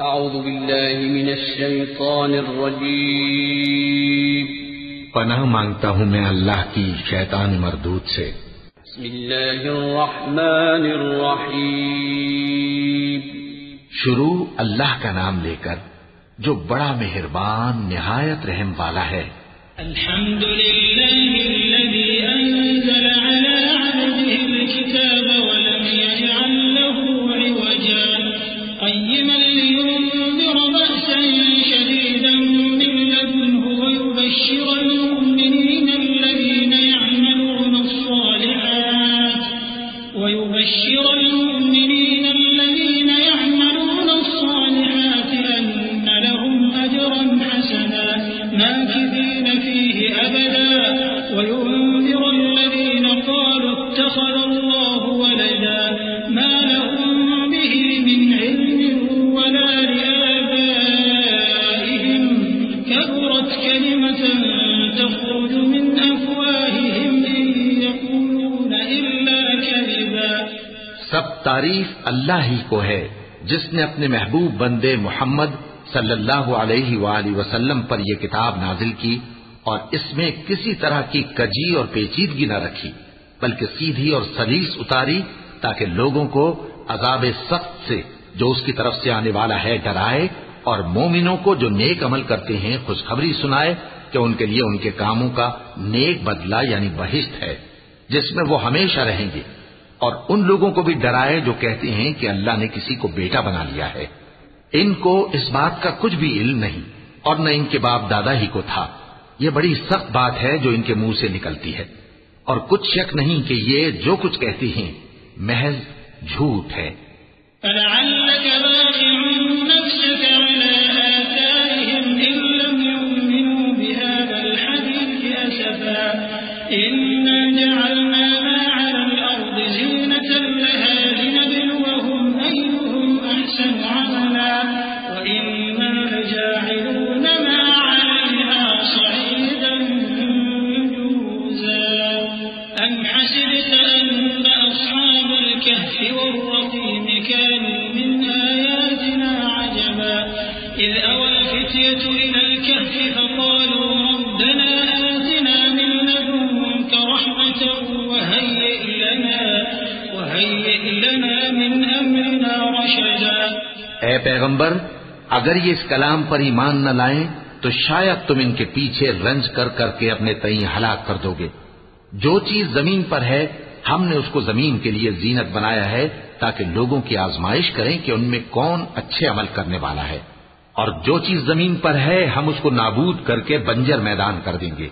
اعوذ باللہ من الشیطان الرجیم پناہ مانگتا ہوں میں اللہ کی شیطان مردود سے۔ بسم اللہ الرحمن الرحیم شروع اللہ کا نام لے کر جو بڑا مہربان نہایت رحم والا ہے۔ الحمد للہ الذی انزل على عبده الكتاب ولم يجعل له عوجا قیما لينذر بأسا شديدا من لدنه ويبشر المؤمنين الذين يعملون الصالحات أن لهم أجرا حسنا ماكثين فيه أبدا وينذر الذين قالوا اتخذ الله ولدا ما لهم به من علم ولا لآبائهم كبرت كلمة تخرج من أفواههم إن يقولون إلا كذبا۔ سب تعریف اللہ ہی کو ہے جس نے اپنے محبوب بندے محمد صلی اللہ علیہ وآلہ وسلم پر یہ کتاب نازل کی اور اس میں کسی طرح کی کجی اور پیچیدگی نہ رکھی بلکہ سیدھی اور سلیس اتاری تاکہ لوگوں کو عذاب سخت سے جو اس کی طرف سے آنے والا ہے ڈرائے اور مومنوں کو جو نیک عمل کرتے ہیں خوشخبری سنائے کہ ان کے لیے ان کے کاموں کا نیک بدلہ یعنی بہشت ہے جس میں وہ ہمیشہ رہیں گے، اور ان لوگوں کو بھی ڈرائے جو کہتے ہیں کہ اللہ نے کسی کو بیٹا بنا لیا ہے۔ ان کو اس بات کا کچھ بھی علم نہیں اور نہ ان کے باپ دادا ہی کو تھا۔ یہ بڑی سخت بات ہے جو ان کے منہ سے نکلتی ہے، اور کچھ شک نہیں کہ یہ جو کچھ کہتی ہیں محض جھوٹ ہے۔ فلعلك باخع نفسك على آثارهم إن لم يؤمنوا بهذا الحديث أسفا إنا جعلنا ما على الأرض زينة لها لنبلوهم أيهم أحسن عملا وإنا لجاعلون ما عليها صعيدا جرزا أم حسبت أن أصحاب الكهف والرقيم كانوا من آياتنا عجبا إذ أوى الفتية إلى الكهف فقالوا ربنا آتنا من لدنك رحمة وهيئ لنا من أمرنا رشدا۔ اے پیغمبر، اگر یہ اس کلام پر ایمان نہ لائیں تو شاید تم ان کے پیچھے رنج کر کر کے اپنے تئیں ہلاک کر دو گے۔ جو چیز زمین پر ہے ہم نے اس کو زمین کے لیے زینت بنایا ہے تاکہ لوگوں کی آزمائش کریں کہ ان میں کون اچھے عمل کرنے والا ہے، اور جو چیز زمین پر ہے ہم اس کو نابود کر کے بنجر میدان کر دیں گے۔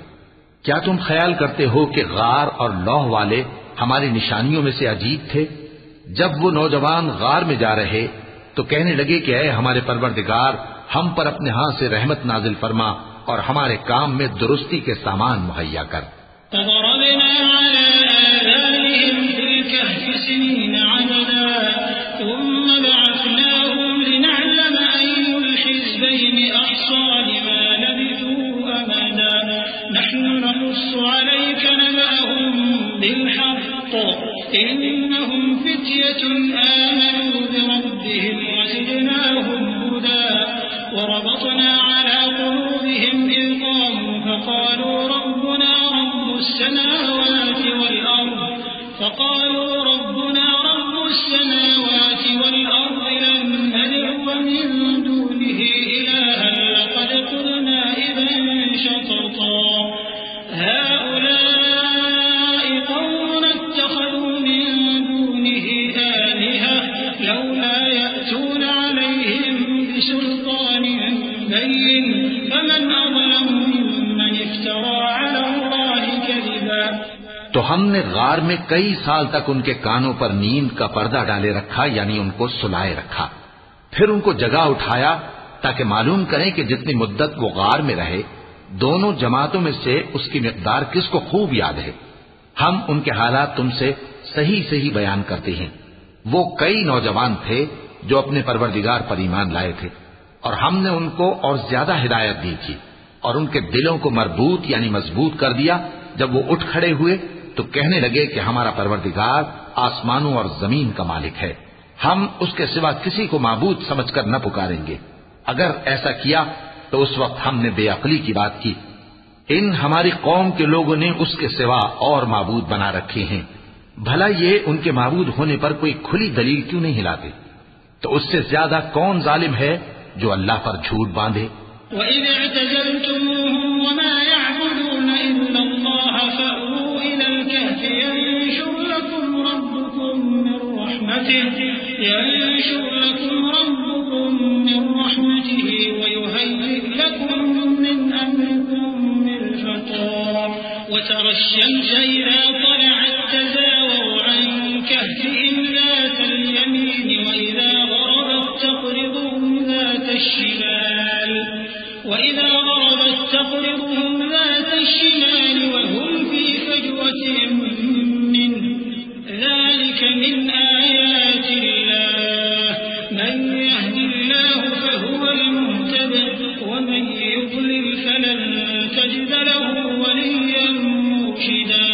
کیا تم خیال کرتے ہو کہ غار اور لوح والے ہماری نشانیوں میں سے عجیب تھے؟ جب وہ نوجوان غار میں جا رہے تو کہنے لگے کہ اے ہمارے پروردگار، ہم پر اپنے ہاں سے رحمت نازل فرما اور ہمارے کام میں درستی کے سامان مہیا کر۔ فضربنا على آذانهم في الكهف سنين عددا ثم بعثناهم لنعلم أي الحزبين أحصى لما لبثوا أمدا نحن نقص عليك نبأهم بالحق إنهم فتية آمنوا بربهم وزدناهم هدى وربطنا على قلوبهم إذ قاموا فقالوا ربنا رب السماوات والأرض لن ندعو من دونه إلها لقد قلنا إذا شططا هؤلاء قوم اتخذوا من دونه آلهة لولا يأتون عليهم بسلطان بين فمن أظلم ممن افترى على الله كذبا۔ تو ہم نے غار میں کئی سال تک ان کے کانوں پر نیند کا پردہ ڈالے رکھا یعنی ان کو سلائے رکھا، پھر ان کو جگا اٹھایا تاکہ معلوم کریں کہ جتنی مدت وہ غار میں رہے دونوں جماعتوں میں سے اس کی مقدار کس کو خوب یاد ہے۔ ہم ان کے حالات تم سے صحیح صحیح بیان کرتے ہیں۔ وہ کئی نوجوان تھے جو اپنے پروردگار پر ایمان لائے تھے، اور ہم نے ان کو اور زیادہ ہدایت دی تھی اور ان کے دلوں کو مربوط یعنی مضبوط کر دیا۔ جب وہ اٹھ کھڑے ہوئے تو کہنے لگے کہ ہمارا پروردگار آسمانوں اور زمین کا مالک ہے، ہم اس کے سوا کسی کو معبود سمجھ کر نہ پکاریں گے. اگر ایسا کیا تو اس وقت ہم نے بے عقلی کی بات کی. ان ہماری قوم کے لوگوں نے اس کے سوا اور معبود بنا رکھے ہیں. بھلا یہ ان کے معبود ہونے پر کوئی کھلی دلیل کیوں نہیں ہلاتے؟ تو اس سے زیادہ کون ظالم ہے جو اللہ پر جھوٹ باندھے؟ وَإِذْ اعْتَزَلْتُمُوهُمْ وَمَا يَعْبُدُونَ إِلَّا اللَّهَ فَأْوُوا إِلَى الْكَهْفِ يَنشُرْ لَكُمْ رَبُّكُمْ مِنْ رَحْمَتِهِ وَيُهَيِّئْ لَكُمْ مِنْ أَمْرِكُمْ مِرْفَقًا وَتَرَى الشَّمْسَ إِذَا طَلَعَتْ تَزَاوَرُ عَنْ كَهْفِهِمْ ذَاتَ الْيَمِينِ وَإِذَا غَرَبَتْ تَقْرِضُهُمْ ذَاتَ الشِّمَالِ وَهُمْ فِي فَجْوَةٍ مِّنْهُ ذَلِكَ مِنْ آيَاتِ اللَّهِ مَنْ يَهْدِ اللَّهُ فَهُوَ الْمُهْتَدِ وَمَنْ يُضْلِلْ فَلَنْ تَجِدَ لَهُ وَلِيًّا مُرْشِدًا.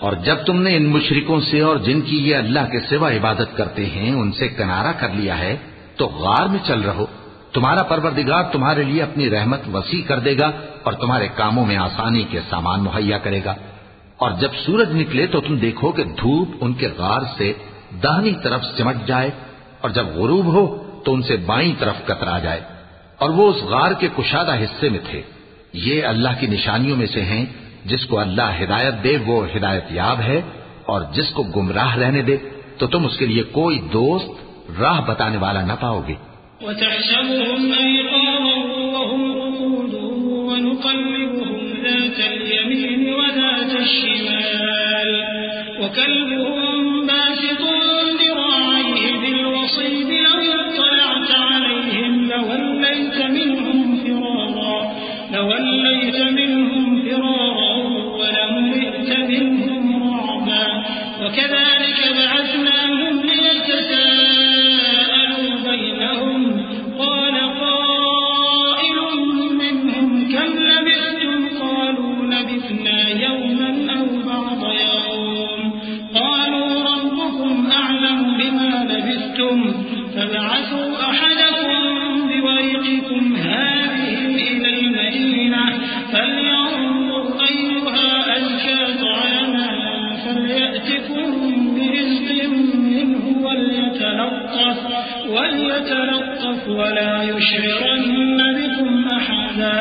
اور جب تم نے ان مشرکوں سے اور جن کی یہ اللہ کے سوا عبادت کرتے ہیں ان سے کنارہ کر لیا ہے تو غار میں چل رہو. تمہارا پروردگار تمہارے لیے اپنی رحمت وسیع کر دے گا اور تمہارے کاموں میں آسانی کے سامان مہیا کرے گا. اور جب سورج نکلے تو تم دیکھو کہ دھوپ ان کے غار سے داہنی طرف سمٹ جائے اور جب غروب ہو تو ان سے بائیں طرف کترا جائے اور وہ اس غار کے کشادہ حصے میں تھے. یہ اللہ کی نشانیوں میں سے ہیں. جس کو اللہ ہدایت دے وہ ہدایت یاب ہے اور جس کو گمراہ رہنے دے تو تم اس کے لیے کوئی دوست راہ بتانے والا نہ پاؤ گے. وَتَحْسَبُهُمْ أَيْقَاظًا وَهُمْ رُقُودٌ وَنُقَلِّبُهُمْ ذَاتَ الْيَمِينِ وَذَاتَ الشِّمَالِ وَكَلْبُهُمْ بَاسِطٌ ذِرَاعَيْهِ بِالْوَصِيدِ لَوِ اطَّلَعْتَ عَلَيْهِمْ لَوَلَّيْتَ مِنْهُمْ فِرَارًا وَلَمُلِئْتَ مِنْهُمْ رُعْبًا. وَكَذَلِكَ بَعَثْنَاهُمْ لِيَتَسَاءَلُوا بَيْنَهُمْ قَالَ قَائِلٌ مِّنْهُمْ كَمْ لَبِثْتُمْ قَالُوا لَبِثْنَا يَوْمًا أَوْ بَعْضَ يَوْمٍ قَالُوا رَبُّكُمْ أَعْلَمُ بِمَا لَبِثْتُمْ فَابْعَثُوا أَحَدَكُمْ بِوَرِقِكُمْ هَٰذِهِ إِلَى الْمَدِينَةِ فَلْيَنظُرْ أَيُّهَا أَزْكَىٰ طَعَامًا فَلْيَأْتِكُم بِرِزْقٍ مِّنْهُ وَلْيَتَلَطَّفْ وَلَا يُشْعِرَنَّ بِكُمْ أَحَدًا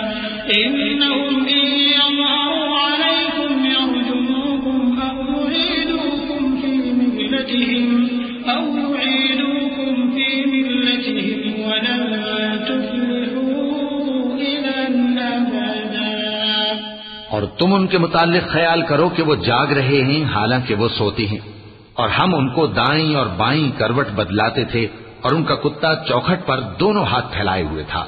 إِنَّهُمْ إِن يَظْهَرُوا عَلَيْكُمْ يَرْجُمُوكُمْ أَوْ يُعِيدُوكُمْ فِي مِلَّتِهِمْ وَلَن تُفْلِحُوا إِذًا أَبَدًا. اور تم ان کے متعلق خیال کرو کہ وہ جاگ رہے ہیں حالانکہ وہ سوتے ہیں اور ہم ان کو دائیں اور بائیں کروٹ بدلاتے تھے اور ان کا کتا چوکھٹ پر دونوں ہاتھ پھیلائے ہوئے تھا.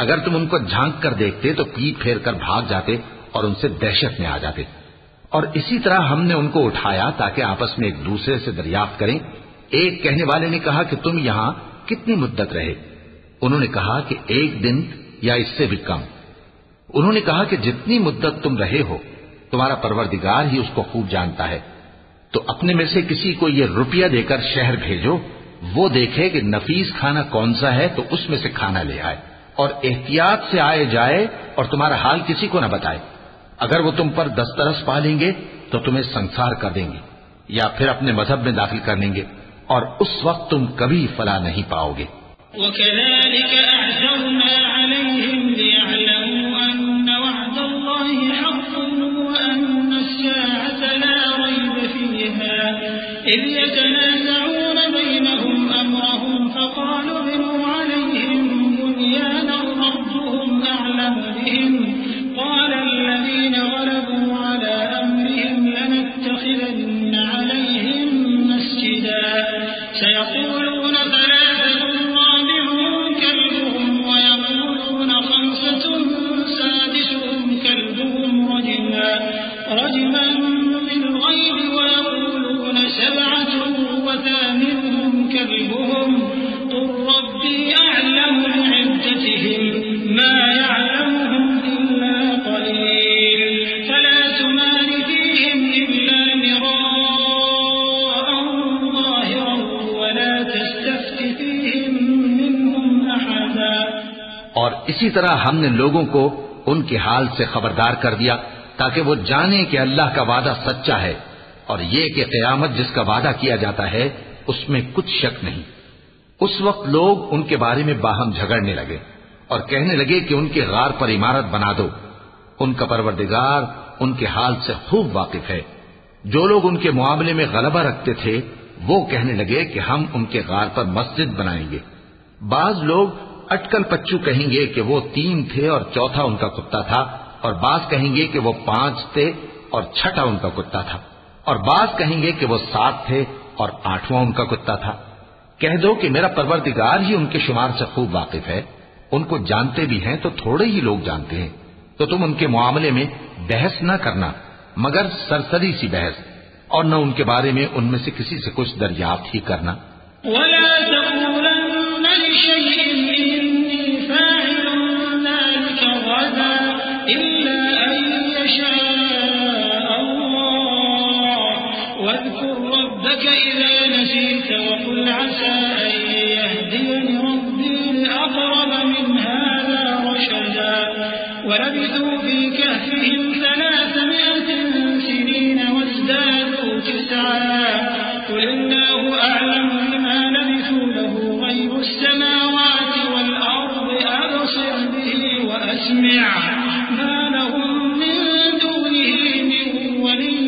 اگر تم ان کو جھانک کر دیکھتے تو پیٹ پھیر کر بھاگ جاتے اور ان سے دہشت میں آ جاتے. اور اسی طرح ہم نے ان کو اٹھایا تاکہ آپس میں ایک دوسرے سے دریافت کریں. ایک کہنے والے نے کہا کہ تم یہاں کتنی مدت رہے؟ انہوں نے کہا کہ 1 دن یا اس سے بھی کم. انہوں نے کہا کہ جتنی مدت تم رہے ہو تمہارا پروردگار ہی اس کو خوب جانتا ہے. تو اپنے میں سے کسی کو یہ روپیہ دے کر شہر بھیجو، وہ دیکھے کہ نفیس کھانا کون سا ہے تو اس میں سے کھانا لے آئے اور احتیاط سے آئے جائے اور تمہارا حال کسی کو نہ بتائے. اگر وہ تم پر دسترس پا لیں گے تو تمہیں سنسار کر دیں گے یا پھر اپنے مذہب میں داخل کر لیں گے اور اس وقت تم کبھی فلاح نہیں پاؤ گے. وَكَذَلِكَ أَعْثَرْنَا عَلَيْهِمْ لِيَعْلَمُوا أَنَّ وَعْدَ اللَّهِ حَقٌّ وَأَنَّ السَّاعَةَ لَا رَيْبَ فِيهَا إِذْ يَتَنَازَعُونَ بَيْنَهُمْ أَمْرَهُمْ فَقَالُوا ابْنُوا عَلَيْهِم بُنْيَانًا رَّبُّهُمْ أَعْلَمُ بِهِمْ قَالَ الَّذِينَ غَلَبُوا عَلَىٰ أَمْرِهِمْ لَنَتَّخِذَنَّ عَلَيْهِم مَّسْجِدًا سَيَقُولُونَ ثَلَاثَةٌ رَّابِعُهُمْ كَلْبُهُمْ وَيَقُولُونَ 5 سَادِسُهُمْ كَلْبُهُمْ رَجْمًا بِالْغَيْبِ وَيَقُولُونَ 7 وَثَامِنُهُمْ كَلْبُهُمْ قُل رَّبِّي أَعْلَمُ بِعِدَّتِهِم مَّا يَعْلَمُهُمْ اور اسی طرح ہم نے لوگوں کو ان کے حال سے خبردار کر دیا تاکہ وہ جانیں کہ اللہ کا وعدہ سچا ہے اور یہ کہ قیامت جس کا وعدہ کیا جاتا ہے اس میں کچھ شک نہیں۔ اس وقت لوگ ان کے بارے میں باہم جھگڑنے لگے اور کہنے لگے کہ ان کے غار پر عمارت بنا دو۔ ان کا پروردگار ان کے حال سے خوب واقف ہے۔ جو لوگ ان کے معاملے میں غلبہ رکھتے تھے وہ کہنے لگے کہ ہم ان کے غار پر مسجد بنائیں گے۔ بعض لوگ اٹکل پچو کہیں گے کہ وہ 3 تھے اور چوتھا ان کا کتا تھا، اور بعض کہیں گے کہ وہ 5 تھے اور چھٹا ان کا کتا تھا، اور بعض کہیں گے کہ وہ 7 تھے اور 8واں ان کا کتا تھا۔ کہہ دو کہ میرا پروردگار ہی ان کے شمار سے خوب واقف ہے۔ ان کو جانتے بھی ہیں تو تھوڑے ہی لوگ جانتے ہیں، تو تم ان کے معاملے میں بحث نہ کرنا مگر سرسری سی بحث، اور نہ ان کے بارے میں ان میں سے کسی سے کچھ دریافت ہی کرنا۔ ولا تقولن لشيء إني فاعل ذلك غدا إلا أن يشاء الله واذكر ربك إذا نسيت وقل عسى أن يهديني ربي لأقرب من هذا رشدا ولبثوا في كهفهم 300 سنين وازدادوا 9 قل الله أعلم بما لبثوا له غيب السماوات والأرض أبصر به وأسمع ما لهم من دونه من ولي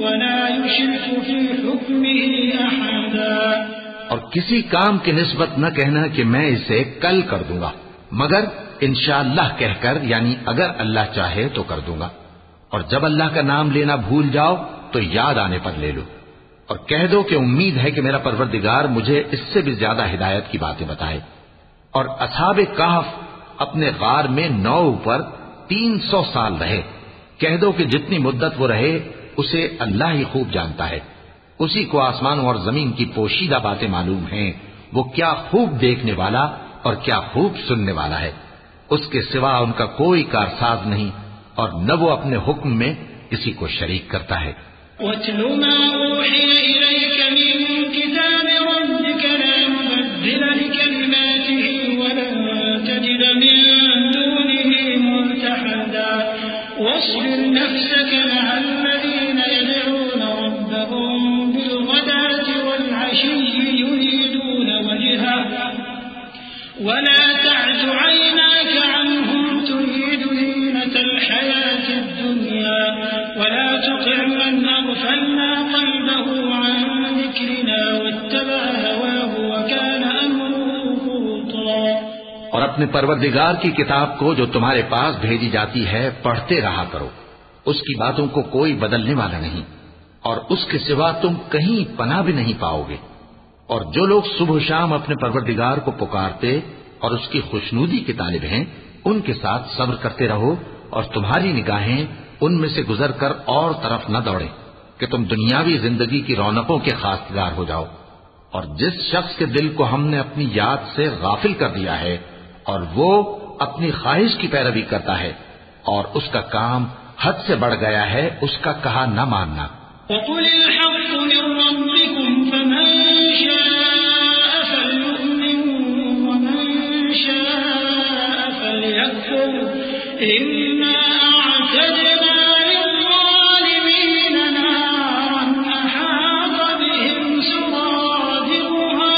ولا يشرك في حكمه أحدا۔ اور کسی کام کی نسبت نہ کہنا کہ میں اسے کل کر دوں گا، مگر انشاءاللہ کہہ کر، یعنی اگر اللہ چاہے تو کر دوں گا، اور جب اللہ کا نام لینا بھول جاؤ تو یاد آنے پر لے لو، اور کہہ دو کہ امید ہے کہ میرا پروردگار مجھے اس سے بھی زیادہ ہدایت کی باتیں بتائے۔ اور اصحاب کہف اپنے غار میں 9 پر 300 سال رہے۔ کہہ دو کہ جتنی مدت وہ رہے اسے اللہ ہی خوب جانتا ہے، اسی کو آسمانوں اور زمین کی پوشیدہ باتیں معلوم ہیں، وہ کیا خوب دیکھنے والا اور کیا خوب سننے والا ہے۔ اس کے سوا ان کا کوئی کارساز نہیں، اور نہ وہ اپنے حکم میں کسی کو شریک کرتا ہے۔ وَاتْلُ مَا أُوحِيَ إِلَيْكَ مِن كِتَابِ رَبِّكَ لَا مُبَدِّلَ لِكَلِمَاتِهِ وَلَن تَجِدَ مِن دُونِهِ مُلْتَحَدًا وَاصْبِرْ نَفْسَكَ مَعَ الَّذِينَ يَدْعُونَ رَبَّهُم بِالْغَدَاةِ وَالْعَشِيِّ يُرِيدُونَ وَجْهَهُ وَلَا تَعْدُ عَيْنَاكَ عَنْهُمْ تُرِيدُ زِينَةَ الْحَيَاةِ الدُّنْيَا وَلَا تُطِعْ مَنْ أَغْفَلْنَا قَلْبَهُ عَنْ ذِكْرِنَا وَاتَّبَعَ هَوَاهُ وَكَانَ أَمْرُهُ فُرُطًا۔ اور اپنے پروردگار کی کتاب کو جو تمہارے پاس بھیجی جاتی ہے پڑھتے رہا کرو، اس کی باتوں کو کوئی بدلنے والا نہیں، اور اس کے سوا تم کہیں پناہ بھی نہیں پاؤ گے۔ اور جو لوگ صبح و شام اپنے پروردگار کو پکارتے اور اس کی خوشنودی کے طالب ہیں، ان کے ساتھ صبر کرتے رہو، اور تمہاری نگاہیں ان میں سے گزر کر اور طرف نہ دوڑیں کہ تم دنیاوی زندگی کی رونقوں کے خاصگار ہو جاؤ۔ اور جس شخص کے دل کو ہم نے اپنی یاد سے غافل کر دیا ہے اور وہ اپنی خواہش کی پیروی کرتا ہے اور اس کا کام حد سے بڑھ گیا ہے، اس کا کہا نہ ماننا۔ وَقُلِ الْحَقُّ مِن رَّبِّكُمْ فَمَن شَاءَ فَلْيُؤْمِن وَمَن شَاءَ فَلْيَكْفُرْ إِنَّا أَعْتَدْنَا لِلظَّالِمِينَ نَارًا أَحَاطَ بِهِمْ سُرَادِقُهَا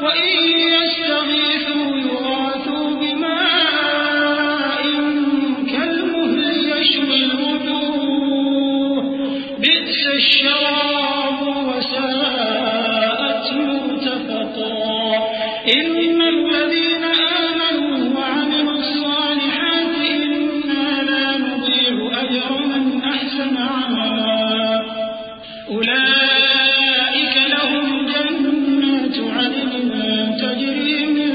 وَإِن يَسْتَغِيثُوا يُغَاثُوا بِمَاءٍ كَالْمُهْلِ يَشْوِي الْوُجُوهَ بِئْسَ الشَّرَابُ وَسَاءَتْ مُرْتَفَقًا إِنَّ الَّذِينَ آمَنُوا وَعَمِلُوا الصَّالِحَاتِ إِنَّا لَا نُضِيعُ أَجْرَ مَنْ أَحْسَنَ عَمَلًا أُولَئِكَ لَهُمْ جَنَّاتُ عَدْنٍ تَجْرِي مِن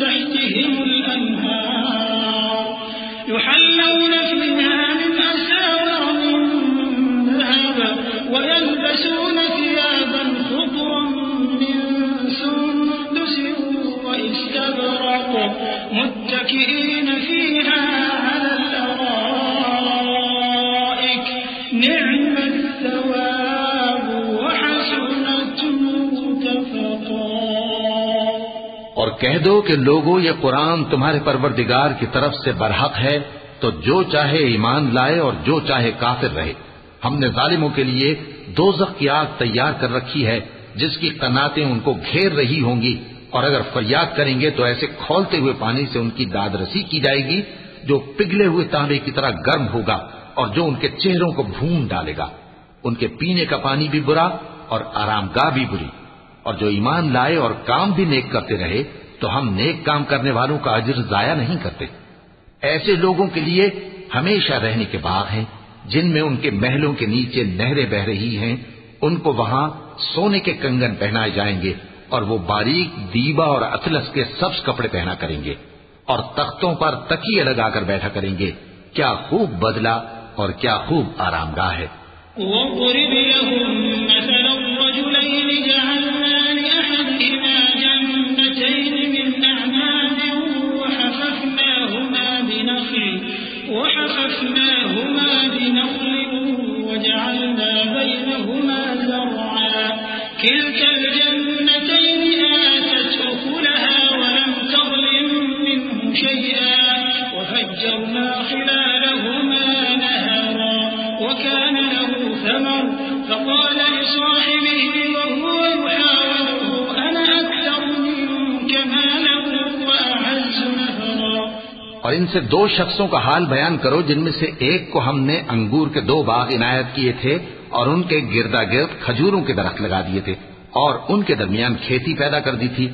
تَحْتِهِمُ الْأَنْهَارُ يُحَلَّوْنَ فِيهَا مِنْ أَسَاوِرَ مِن ذَهَبٍ وَيَلْبَسُونَ ثِيَابًا خُضْرًا مِّن سُندُسٍ وَإِسْتَبْرَقٍ مُتَّكِئِينَ فِيهَا عَلَى الْأَرَائِكِ نِعْمَ الثَّوَابُ وَحَسُنَتْ مُرْتَفَقًا۔ اور کہہ دو کہ لوگوں یہ قرآن تمہارے پروردگار کی طرف سے برحق ہے، تو جو چاہے ایمان لائے اور جو چاہے کافر رہے۔ ہم نے ظالموں کے لیے دوزخ کی آگ تیار کر رکھی ہے جس کی قناتیں ان کو گھیر رہی ہوں گی، اور اگر فریاد کریں گے تو ایسے کھولتے ہوئے پانی سے ان کی داد رسی کی جائے گی جو پگھلے ہوئے تانبے کی طرح گرم ہوگا اور جو ان کے چہروں کو بھون ڈالے گا۔ ان کے پینے کا پانی بھی برا اور آرام گاہ بھی بری۔ اور جو ایمان لائے اور کام بھی نیک کرتے رہے تو ہم نیک کام کرنے والوں کا اجر ضائع نہیں کرتے۔ ایسے لوگوں کے لیے ہمیشہ رہنے کے باغ ہیں جن میں ان کے محلوں کے نیچے نہریں بہ رہی ہیں، ان کو وہاں سونے کے کنگن پہنائے جائیں گے اور وہ باریک دیبا اور اطلس کے سبز کپڑے پہنا کریں گے اور تختوں پر تکیے لگا کر بیٹھا کریں گے۔ کیا خوب بدلہ اور کیا خوب آرام گاہ ہے۔ وَاضْرِبْ لَهُم مَّثَلًا رَّجُلَيْنِ جَعَلْنَا لِأَحَدِهِمَا جَنَّتَيْنِ مِنْ أَعْنَابٍ وَحَفَفْنَاهُمَا بِنَخْلٍ وَجَعَلْنَا بَيْنَهُمَا زَرْعًا كِلْتَا الْجَنَّتَيْنِ آتَتْ أُكُلَهَا وَلَمْ تَظْلِم مِّنْهُ شَيْئًا وَفَجَّرْنَا خِلَالَهُمَا نَهَرًا وَكَانَ لَهُ ثَمَرٌ فَقَالَ لِصَاحِبِهِ وَهُوَ يُحَاوِرُهُ أَنَا أَكْثَرُ مِنكَ مَالًا وَأَعَزُّ نَفَرًا۔ اور ان سے دو شخصوں کا حال بیان کرو جن میں سے ایک کو ہم نے انگور کے 2 باغ عنایت کیے تھے اور ان کے گردا گرد کھجوروں کے درخت لگا دیے تھے اور ان کے درمیان کھیتی پیدا کر دی تھی۔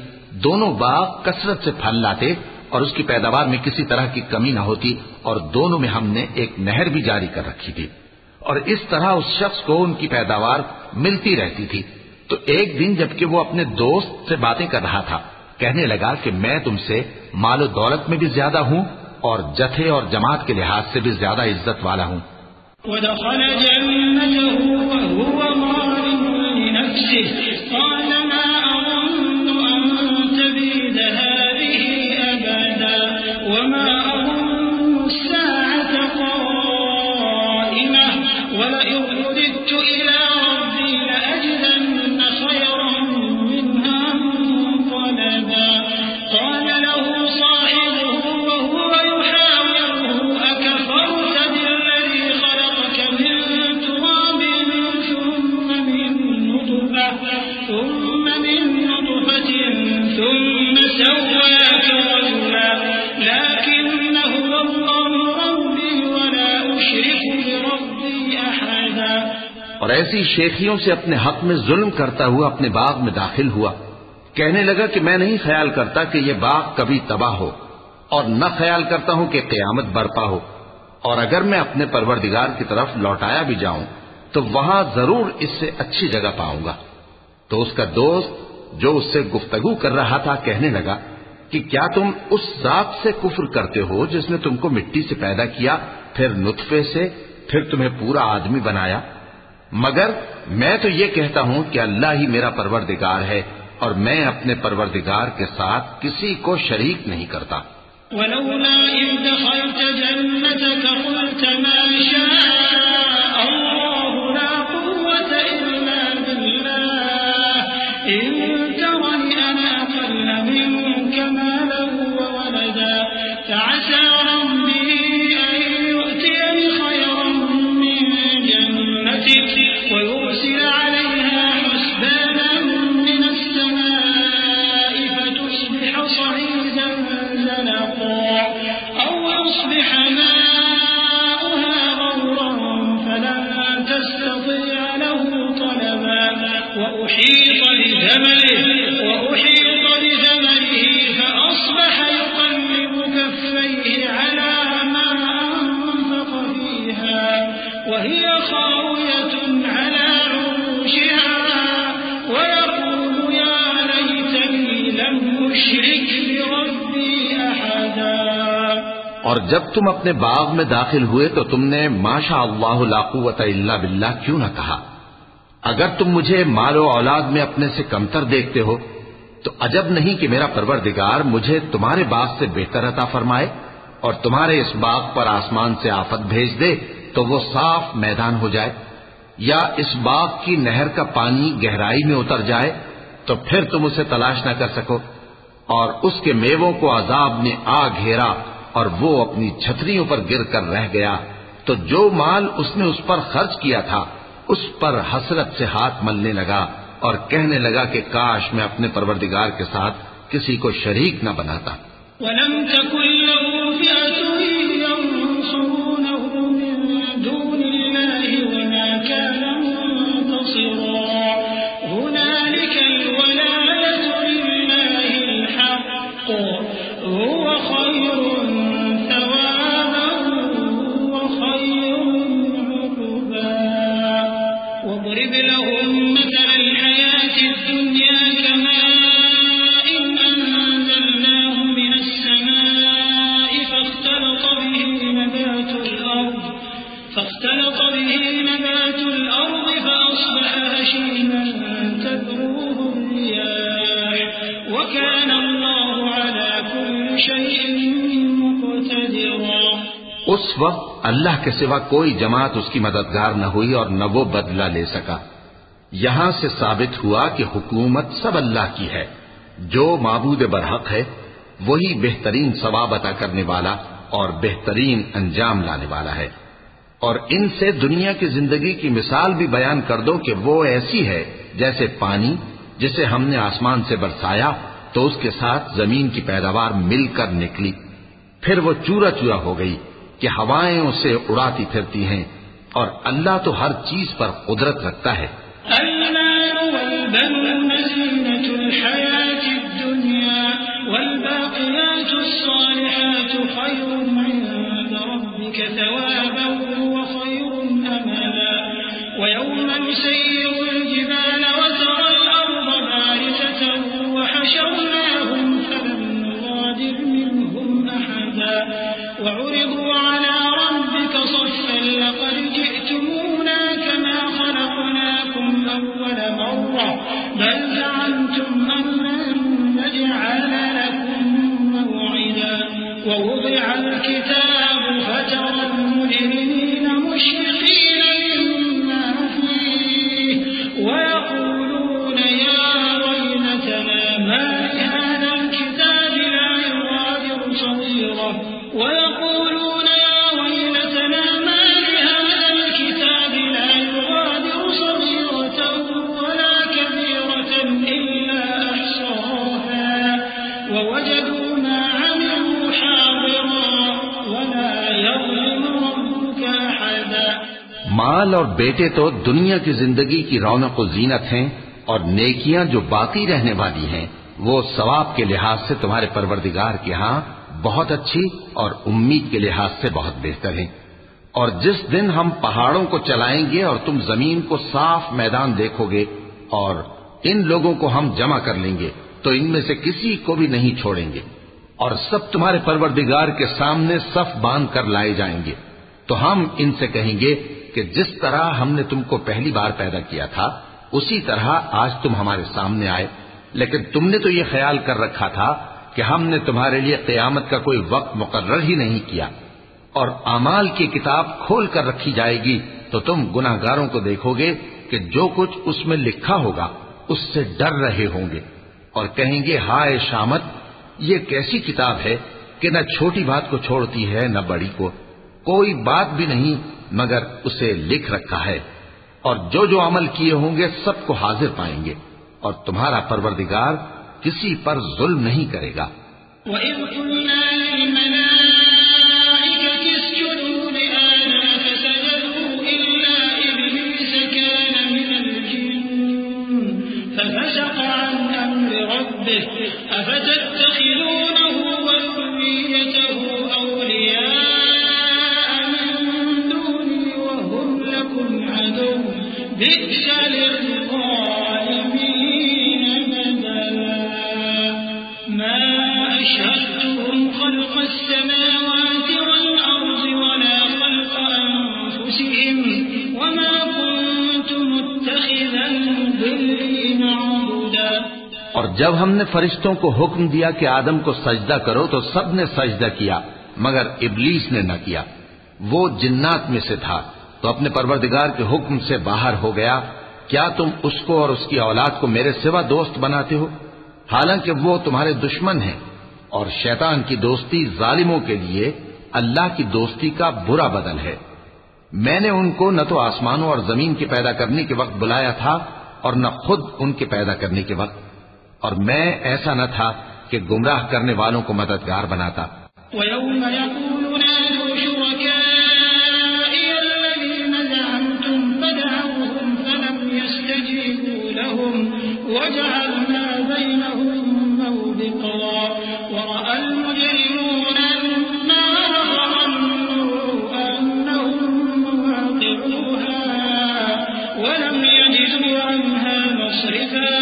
دونوں باغ کثرت سے پھل لاتے اور اس کی پیداوار میں کسی طرح کی کمی نہ ہوتی، اور دونوں میں ہم نے ایک نہر بھی جاری کر رکھی تھی، اور اس طرح اس شخص کو ان کی پیداوار ملتی رہتی تھی۔ تو ایک دن جبکہ وہ اپنے دوست سے باتیں کر رہا تھا، کہنے لگا کہ میں تم سے مال و دولت میں بھی زیادہ ہوں اور جتھے اور جماعت کے لحاظ سے بھی زیادہ عزت والا ہوں۔ وَدَخَلَ جَنَّتَهُ وَهُوَ ظَالِمٌ لِنَفْسِهِ قَالَ مَا أَظُنُّ أَن تَبِيدَ هَٰذِهِ أَبَدًا وَمَا أَظُنُّ السَّاعَةَ قَائِمَةً وَلَئِن رُّدِدتُّ إِلَىٰ رَبِّي لَأَجِدَنَّ خَيْرًا مِّنْهَا مُنقَلَبًا قَالَ لَهُ صَاحِبُهُ وَهُوَ يُحَاوِرُهُ أَكَفَرْتَ بِالَّذِي خَلَقَكَ مِن تُرَابٍ ثُمَّ مِن نُّطْفَةٍ ثُمَّ سَوَّاكَ رَجُلًا لَّٰكِنَّ هُوَ اللَّهُ رَبِّي وَلَا أُشْرِكُ بِرَبِّي أَحَدًا۔ اور ایسی شیخیوں سے اپنے حق میں ظلم کرتا ہوا اپنے باغ میں داخل ہوا، کہنے لگا کہ میں نہیں خیال کرتا کہ یہ باغ کبھی تباہ ہو، اور نہ خیال کرتا ہوں کہ قیامت برپا ہو، اور اگر میں اپنے پروردگار کی طرف لوٹایا بھی جاؤں تو وہاں ضرور اس سے اچھی جگہ پاؤں گا۔ تو اس کا دوست جو اس سے گفتگو کر رہا تھا کہنے لگا کہ کیا تم اس ذات سے کفر کرتے ہو جس نے تم کو مٹی سے پیدا کیا، پھر نطفے سے، پھر تمہیں پورا آدمی بنایا؟ مگر میں تو یہ کہتا ہوں کہ اللہ ہی میرا پروردگار ہے اور میں اپنے پروردگار کے ساتھ کسی کو شریک نہیں کرتا۔ ولولا إذ دخلت جنتك قلت ما شاء الله لا قوة إلا بالله إن ترني أنا أقل منك مالا وولدا فعسى ربي أن يؤتيني خيرا من جنتك ويرسل عليها حسبانا من السماء فتصبح صعيدا زلقا أو يصبح ماؤها غورا فلن تستطيع له طلبا وأحيط بثمره فأصبح يقلب كفيه على ما أنفق فيها وهي خاوية على عروشها ويقول يا ليتني لم أشرك بربي أحدا۔ اور جب تم اپنے باغ میں داخل ہوئے تو تم نے ما شاء اللہ لا قوت الا باللہ کیوں نہ کہا؟ اگر تم مجھے مال و اولاد میں اپنے سے کمتر دیکھتے ہو تو عجب نہیں کہ میرا پروردگار مجھے تمہارے باغ سے بہتر عطا فرمائے اور تمہارے اس باغ پر آسمان سے آفت بھیج دے تو وہ صاف میدان ہو جائے، یا اس باغ کی نہر کا پانی گہرائی میں اتر جائے تو پھر تم اسے تلاش نہ کر سکو۔ اور اس کے میووں کو عذاب نے آ گھیرا اور وہ اپنی چھتریوں پر گر کر رہ گیا، تو جو مال اس نے اس پر خرچ کیا تھا اس پر حسرت سے ہاتھ ملنے لگا اور کہنے لگا کہ کاش میں اپنے پروردگار کے ساتھ کسی کو شریک نہ بناتا۔ وَلَمْ تَكُنْ لَهُ فِئَةٌ يَنصُرُونَهُ مِن دُونِ اللَّهِ وَمَا كَانَ مُنتَصِرًا هُنَالِكَ الْوَلَايَةُ لِلَّهِ الْحَقِّ هُوَ خَيْرٌ ثَوَابًا وَخَيْرٌ عُقْبًا وَاضْرِبْ لَهُم مَّثَلَ الْحَيَاةِ الدُّنْيَا كَمَاءٍ أَنزَلْنَاهُ مِنَ السَّمَاءِ فاختلط به نبات الأرض فأصبح هشيما تذروه الرياح وكان الله على كل شيء مقتدرا۔ اس وقت اللہ کے سوا کوئی جماعت اس کی مددگار نہ ہوئی اور نہ وہ بدلہ لے سکا۔ یہاں سے ثابت ہوا کہ حکومت سب اللہ کی ہے، جو معبود برحق ہے وہی بہترین ثواب عطا کرنے والا اور بہترین انجام لانے والا ہے۔ اور ان سے دنیا کی زندگی کی مثال بھی بیان کر دو کہ وہ ایسی ہے جیسے پانی جسے ہم نے آسمان سے برسایا تو اس کے ساتھ زمین کی پیداوار مل کر نکلی، پھر وہ چورا چورا ہو گئی کہ ہوائیں اسے اڑاتی پھرتی ہیں، اور اللہ تو ہر چیز پر قدرت رکھتا ہے۔ المال والبنون زينة الحياة الدنيا والباقيات الصالحات خير عند ربك ثوابا وخير أملا ويوم نسير الجبال وترى الأرض بارزة وحشرناهم فلم نغادر منهم أحدا وعرضوا على ربك صفا لقد جئتمونا كما خلقناكم أول مرة بل زعمتم أن لن نجعل لكم موعدا ووضع الكتاب فترى المجرمين مشفقين مما فيه ويقولون يا ويلتنا ما لهذا الكتاب لا يغادر صغيرة ويقولون يا ويلتنا ما لهذا الكتاب لا يغادر صغيرة ولا كبيرة إلا أحصاها ووجدوا ما عملوا حاضرا ولا يظلم ربك أحدا۔ مال اور بیٹے تو دنیا کی زندگی کی رونق و زینت ہیں، اور نیکیاں جو باقی رہنے والی ہیں وہ ثواب کے لحاظ سے تمہارے پروردگار کے ہاں بہت اچھی اور امید کے لحاظ سے بہت بہتر ہیں۔ اور جس دن ہم پہاڑوں کو چلائیں گے اور تم زمین کو صاف میدان دیکھو گے اور ان لوگوں کو ہم جمع کر لیں گے تو ان میں سے کسی کو بھی نہیں چھوڑیں گے، اور سب تمہارے پروردگار کے سامنے صف باندھ کر لائے جائیں گے، تو ہم ان سے کہیں گے کہ جس طرح ہم نے تم کو پہلی بار پیدا کیا تھا اسی طرح آج تم ہمارے سامنے آئے، لیکن تم نے تو یہ خیال کر رکھا تھا کہ ہم نے تمہارے لیے قیامت کا کوئی وقت مقرر ہی نہیں کیا۔ اور اعمال کی کتاب کھول کر رکھی جائے گی تو تم گناہگاروں کو دیکھو گے کہ جو کچھ اس میں لکھا ہوگا اس سے ڈر رہے ہوں گے، اور کہیں گے ہائے شامت، یہ کیسی کتاب ہے کہ نہ چھوٹی بات کو چھوڑتی ہے نہ بڑی کو، کوئی بات بھی نہیں مگر اسے لکھ رکھا ہے، اور جو عمل کیے ہوں گے سب کو حاضر پائیں گے، اور تمہارا پروردگار کسی پر ظلم نہیں کرے گا۔ وَإِذْ قُلْنَا لِلْمَلَائِكَةِ اسْجُدُوا لِآدَمَ فَسَجَدُوا إِلَّا إِبْلِيسَ كَانَ مِنَ الْجِنِّ فَفَسَقَ عَنْ أَمْرِ رَبِّهِ أَفَتَتَّخِذُونَهُ وَذُرِّيَّتَهُ أَوْلِيَاءَ مِن دُونِي وَهُمْ لَكُمْ عَدُوٌّ بِئْسَ لِلظَّالِمِينَ بَدَلًا مَا أَشْهَدتُّهُمْ خَلْقَ السَّمَاوَاتِ وَالْأَرْضِ وَلَا خَلْقَ أَنفُسِهِمْ وَمَا كُنتُ مُتَّخِذَ الْمُضِلِّينَ عَضُدًا۔ اور جب ہم نے فرشتوں کو حکم دیا کہ آدم کو سجدہ کرو تو سب نے سجدہ کیا مگر ابلیس نے نہ کیا، وہ جنات میں سے تھا تو اپنے پروردگار کے حکم سے باہر ہو گیا۔ کیا تم اس کو اور اس کی اولاد کو میرے سوا دوست بناتے ہو؟ حالانکہ وہ تمہارے دشمن ہیں، اور شیطان کی دوستی ظالموں کے لیے اللہ کی دوستی کا برا بدل ہے۔ میں نے ان کو نہ تو آسمانوں اور زمین کے پیدا کرنے کے وقت بلایا تھا اور نہ خود ان کے پیدا کرنے کے وقت، اور میں ایسا نہ تھا کہ گمراہ کرنے والوں کو مددگار بناتا۔ وَيَوْمَ يَقُولُ نَادُوا شُرَكَائِيَ الَّذِينَ زَعَمْتُمْ فَدَعَوْهُمْ فَلَمْ يَسْتَجِيبُوا لَهُمْ وَجَعَلْنَا بَيْنَهُم مَّوْبِقًا وَرَأَى الْمُجْرِمُونَ النَّارَ وَظَنُّوا أَنَّهُم مُّوَاقِعُوهَا وَلَمْ يَجِدُوا عَنْهَا مَصْرِفًا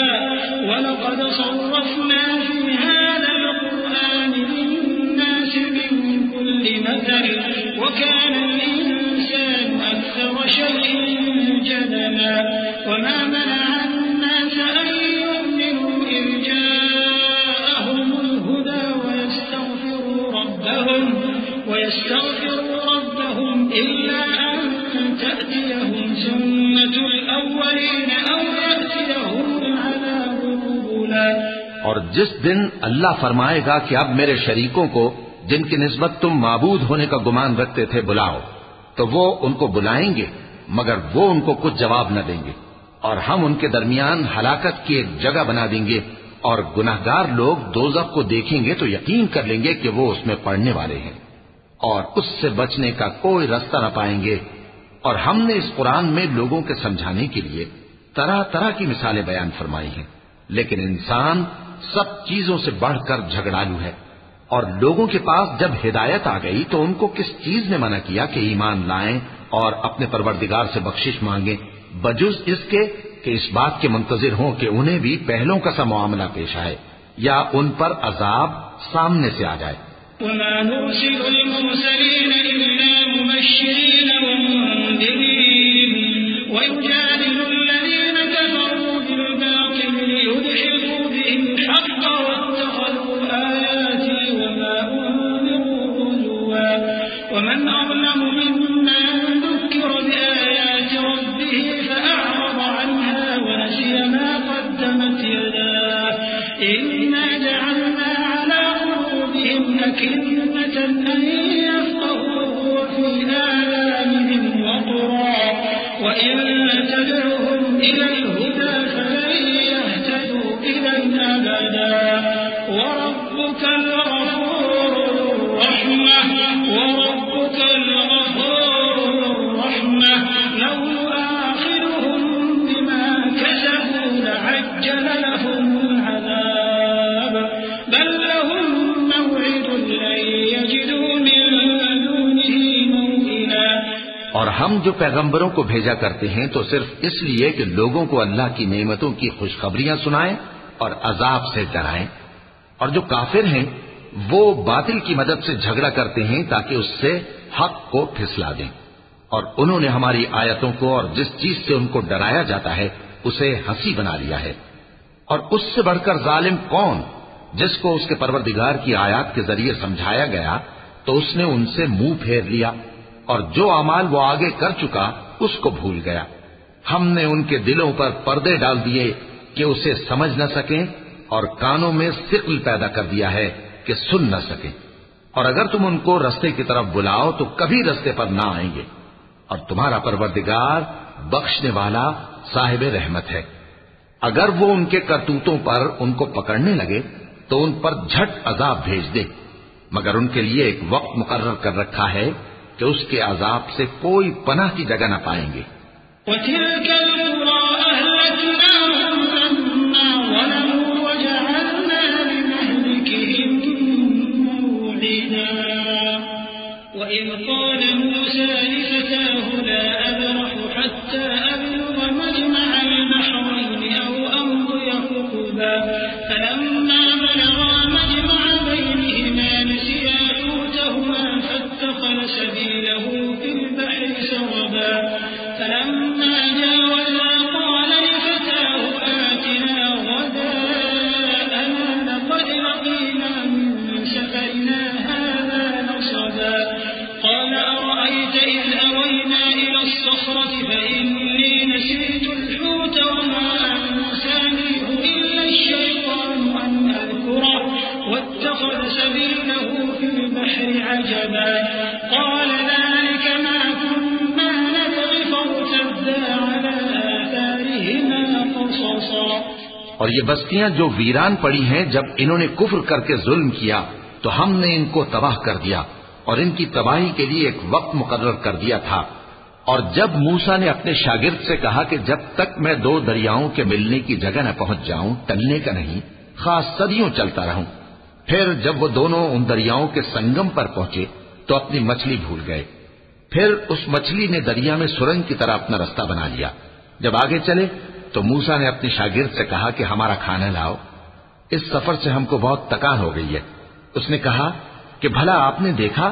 وَلَقَدْ صَرَّفْنَا فِي هَٰذَا الْقُرْآنِ لِلنَّاسِ مِن كُلِّ مَثَلٍ وَكَانَ الْإِنسَانُ أَكْثَرَ شَيْءٍ جَدَلًا وَمَا مَنَعَ النَّاسَ أَن يُؤْمِنُوا إِذْ جَاءَهُمُ الْهُدَىٰ وَيَسْتَغْفِرُوا رَبَّهُمْ إِلَّا أَن تَأْتِيَهُمْ سُنَّةُ الْأَوَّلِينَ أَوْ يَأْتِيَهُمُ الْعَذَابُ قُبُلًا۔ اور جس دن اللہ فرمائے گا کہ اب میرے شریکوں کو جن کی نسبت تم معبود ہونے کا گمان رکھتے تھے بلاؤ، تو وہ ان کو بلائیں گے مگر وہ ان کو کچھ جواب نہ دیں گے، اور ہم ان کے درمیان ہلاکت کی ایک جگہ بنا دیں گے، اور گناہگار لوگ دوزخ کو دیکھیں گے تو یقین کر لیں گے کہ وہ اس میں پڑنے والے ہیں، اور اس سے بچنے کا کوئی راستہ نہ پائیں گے۔ اور ہم نے اس قرآن میں لوگوں کے سمجھانے کے لیے طرح طرح کی مثالیں بیان فرمائی ہیں، لیکن انسان سب چیزوں سے بڑھ کر جھگڑالو ہے، اور لوگوں کے پاس جب ہدایت آ گئی تو ان کو کس چیز نے منع کیا کہ ایمان لائیں اور اپنے پروردگار سے بخشش مانگیں، بجز اس کے کہ اس بات کے منتظر ہوں کہ انہیں بھی پہلوں کا سا معاملہ پیش آئے یا ان پر عذاب سامنے سے آ جائے۔ وَمَا نُرْسِلُ الْمُرْسَلِينَ إِلَّا مُبَشِّرِينَ وَمُنذِرِينَ وَيُجَادِلُ الَّذِينَ كَفَرُوا بِالْبَاطِلِ لِيُدْحِضُوا بِهِ الْحَقَّ وَاتَّخَذُوا آيَاتِي وَمَا أُنذِرُوا هُزُوًا وَمَنْ أَظْلَمُ مِمَّن ذُكِّرَ بِآيَاتِ رَبِّهِ فَأَعْرَضَ عَنْهَا وَنَسِيَ مَا قَدَّمَتْ يَدَاهُ إِنَّا جَعَلْنَا عَلَىٰ قُلُوبِهِمْ أَكِنَّةً أَن يَفْقَهُوهُ وَفِي آذَانِهِمْ وَقْرًا وَإِن تَدْعُهُمْ إِلَى الْهُدَىٰ فَلَن يَهْتَدُوا إِذًا أَبَدًا وَرَبُّكَ الْغَفُورُ الرَّحِيمُ لَوْ يُؤَاخِذُهُم بِمَا كَسَبُوا لَعَجَّلَ لَهُمُ الْعَذَابَ بَل لَّهُم مَّوْعِدٌ لَّن يَجِدُوا مِن دُونِهِ مَوْئِلًا۔ اور ہم جو پیغمبروں کو بھیجا کرتے ہیں تو صرف اس لیے کہ لوگوں کو اللہ کی نعمتوں کی خوشخبریاں سنائیں اور عذاب سے ڈرائیں، اور جو کافر ہیں وہ باطل کی مدد سے جھگڑا کرتے ہیں تاکہ اس سے حق کو پھسلا دیں، اور انہوں نے ہماری آیتوں کو اور جس چیز سے ان کو ڈرایا جاتا ہے اسے ہنسی بنا لیا ہے۔ اور اس سے بڑھ کر ظالم کون، جس کو اس کے پروردگار کی آیات کے ذریعے سمجھایا گیا تو اس نے ان سے منہ پھیر لیا، اور جو اعمال وہ آگے کر چکا اس کو بھول گیا۔ ہم نے ان کے دلوں پر پردے ڈال دیے کہ اسے سمجھ نہ سکیں، اور کانوں میں ثقل پیدا کر دیا ہے کہ سن نہ سکیں، اور اگر تم ان کو رستے کی طرف بلاؤ تو کبھی رستے پر نہ آئیں گے، اور تمہارا پروردگار بخشنے والا صاحب رحمت ہے۔ اگر وہ ان کے کرتوتوں پر ان کو پکڑنے لگے تو ان پر جھٹ عذاب بھیج دے، مگر ان کے لیے ایک وقت مقرر کر رکھا ہے کہ اس کے عذاب سے کوئی پناہ کی جگہ نہ پائیں گے۔ وَتِلْكَ الْقُرَىٰ أَهْلَكْنَاهُمْ لَمَّا ظَلَمُوا وَجَعَلْنَا لِمَهْلِكِهِم مَّوْعِدًا وَإِذْ قَالَ مُوسَىٰ لِفَتَاهُ لَا أَبْرَحُ حَتَّىٰ أَبْلُغَ مَجْمَعَ الْبَحْرَيْنِ أَوْ أَمْضِيَ حُقُبًا فَلَمَّا بَلَغَا مَجْمَعَ بَيْنِهِمَا نَسِيَا حُوتَهُمَا فَاتَّخَذَ سَبِيلَهُ فِي الْبَحْرِ سَرَبًا فَلَمَّا جَاوَزَا قَالَ لِفَتَاهُ آتِنَا غَدَاءَنَا لَقَدْ لَقِينَا مِن سَفَرِنَا هَٰذَا نَصَبًا قَالَ أَرَأَيْتَ إِذْ أَوَيْنَا إِلَى الصَّخْرَةِ فَإِنِّي عجبا قال ذلك ما كنا نبغي فارتدا على آثارهما قصصا. اور یہ بستیاں جو ویران پڑی ہیں، جب انہوں نے کفر کر کے ظلم کیا تو ہم نے ان کو تباہ کر دیا اور ان کی تباہی کے لیے ایک وقت مقرر کر دیا تھا. اور جب موسیٰ نے اپنے شاگرد سے کہا کہ جب تک میں دو دریاؤں کے ملنے کی جگہ نہ پہنچ جاؤں ٹلنے کا نہیں، خاص صدیوں چلتا رہوں. پھر جب وہ دونوں ان دریاؤں کے سنگم پر پہنچے تو اپنی مچھلی بھول گئے. پھر اس مچھلی نے دریا میں سرنگ کی طرح اپنا رستہ بنا لیا. جب آگے چلے تو موسیٰ نے اپنے شاگرد سے کہا کہ ہمارا کھانا لاؤ، اس سفر سے ہم کو بہت تکان ہو گئی ہے. اس نے کہا کہ بھلا آپ نے دیکھا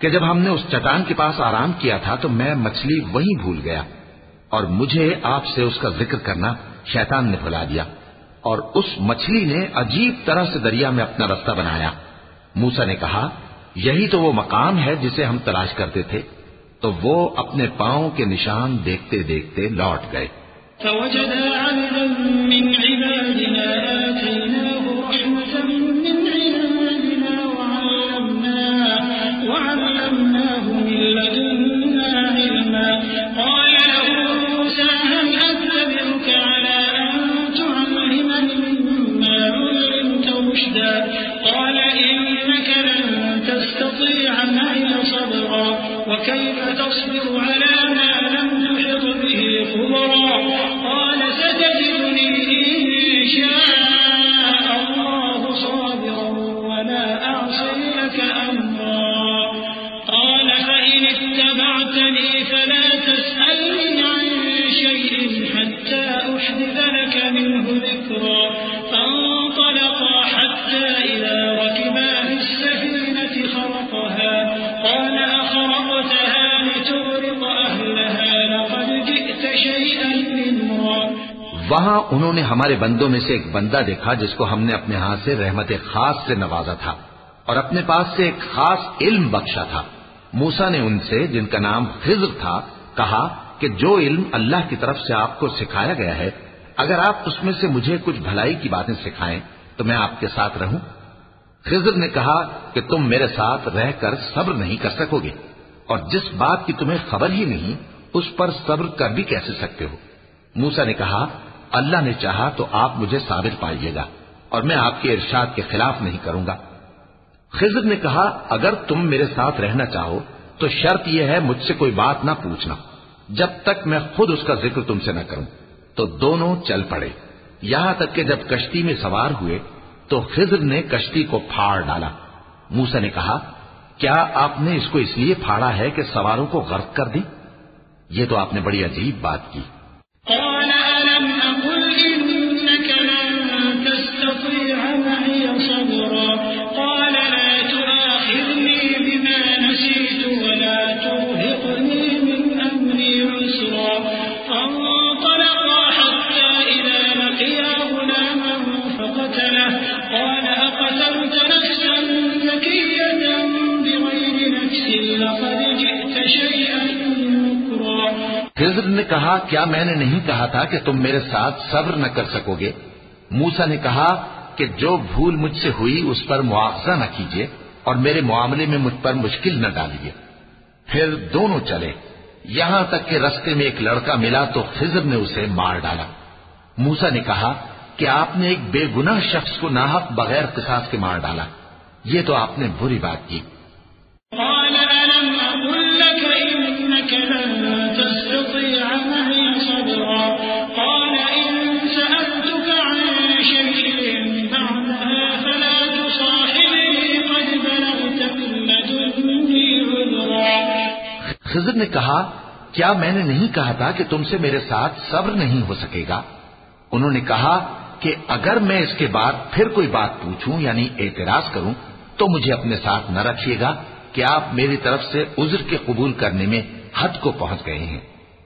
کہ جب ہم نے اس چٹان کے پاس آرام کیا تھا تو میں مچھلی وہیں بھول گیا، اور مجھے آپ سے اس کا ذکر کرنا شیطان نے بھلا دیا، اور اس مچھلی نے عجیب طرح سے دریا میں اپنا رستہ بنایا. موسیٰ نے کہا یہی تو وہ مقام ہے جسے ہم تلاش کرتے تھے. تو وہ اپنے پاؤں کے نشان دیکھتے دیکھتے لوٹ گئے. فوجدا عبدا من عبادنا آتيناه رحمة من عندنا وعلمناه من لدنا علما. قال له موسى هل أتبعك على أن تعلمني مما علمت رشدا. قال إنك لن تستطيع معي صبرا وكيف تصبر على ما لم تحط به خبرا. قال ستجدني إن شاء الله صابرا ولا أعصي لك أمرا. قال فإن اتبعتني فلا تسألني عن شيء حتى أحدث لك منه ذكرا. فانطلقا حتى إذا ركبا في السفينة خرقها قال أخرقتها لتغرق أهلها لقد جئت شيئا إمرا. وہاں انہوں نے ہمارے بندوں میں سے ایک بندہ دیکھا جس کو ہم نے اپنے ہاں سے رحمت خاص سے نوازا تھا اور اپنے پاس سے ایک خاص علم بخشا تھا. موسیٰ نے ان سے جن کا نام خضر تھا کہا کہ جو علم اللہ کی طرف سے آپ کو سکھایا گیا ہے اگر آپ اس میں سے مجھے کچھ بھلائی کی باتیں سکھائیں تو میں آپ کے ساتھ رہوں. خضر نے کہا کہ تم میرے ساتھ رہ کر صبر نہیں کر سکو گے اور جس بات کی تمہیں خبر ہی نہیں اس پر صبر کر بھی کیسے سکتے ہو. موسیٰ نے کہا اللہ نے چاہا تو آپ مجھے صابر پائیے گا اور میں آپ کے ارشاد کے خلاف نہیں کروں گا. خضر نے کہا اگر تم میرے ساتھ رہنا چاہو تو شرط یہ ہے مجھ سے کوئی بات نہ پوچھنا جب تک میں خود اس کا ذکر تم سے نہ کروں. تو دونوں چل پڑے. یہاں تک کہ جب کشتی میں سوار ہوئے تو خضر نے کشتی کو پھاڑ ڈالا. موسیٰ نے کہا کیا آپ نے اس کو اس لیے پھاڑا ہے کہ سواروں کو غرق کر دیں؟ یہ تو آپ نے بڑی عجیب بات کی. قال ألم أقل إنك لن تستطيع معي صبرا. قال لا تؤاخذني بما نسيت ولا ترهقني من أمري عسرا. فانطلقا حتى إذا لقيا غلاما فقتله. قال أقتلت نفسا زكية بغير نفس لقد جئت شيئا نكرا. خضر نے کہا کیا میں نے نہیں کہا تھا کہ تم میرے ساتھ صبر نہ کر سکو گے؟ موسیٰ نے کہا کہ جو بھول مجھ سے ہوئی اس پر مواخذہ نہ کیجیے اور میرے معاملے میں مجھ پر مشکل نہ ڈالیے. پھر دونوں چلے یہاں تک کہ رستے میں ایک لڑکا ملا تو خضر نے اسے مار ڈالا. موسیٰ نے کہا کہ آپ نے ایک بے گناہ شخص کو ناحق بغیر قصاص کے مار ڈالا، یہ تو آپ نے بری بات کی. قال ألم أقل لك إنك لن تستطيع معي صبرا. قال إن سألتك عن شيء بعدها فلا تصاحبني قد بلغت من لدني عذرا. خضر نے کہا کیا میں نے نہیں کہا تھا کہ تم سے میرے ساتھ صبر نہیں ہو سکے گا؟ انہوں نے کہا کہ اگر میں اس کے بعد پھر کوئی بات پوچھوں یعنی اعتراض کروں تو مجھے اپنے ساتھ نہ رکھیے گا کہ آپ میری طرف سے عذر کے قبول کرنے میں حد کو پہنچ گئے ہیں.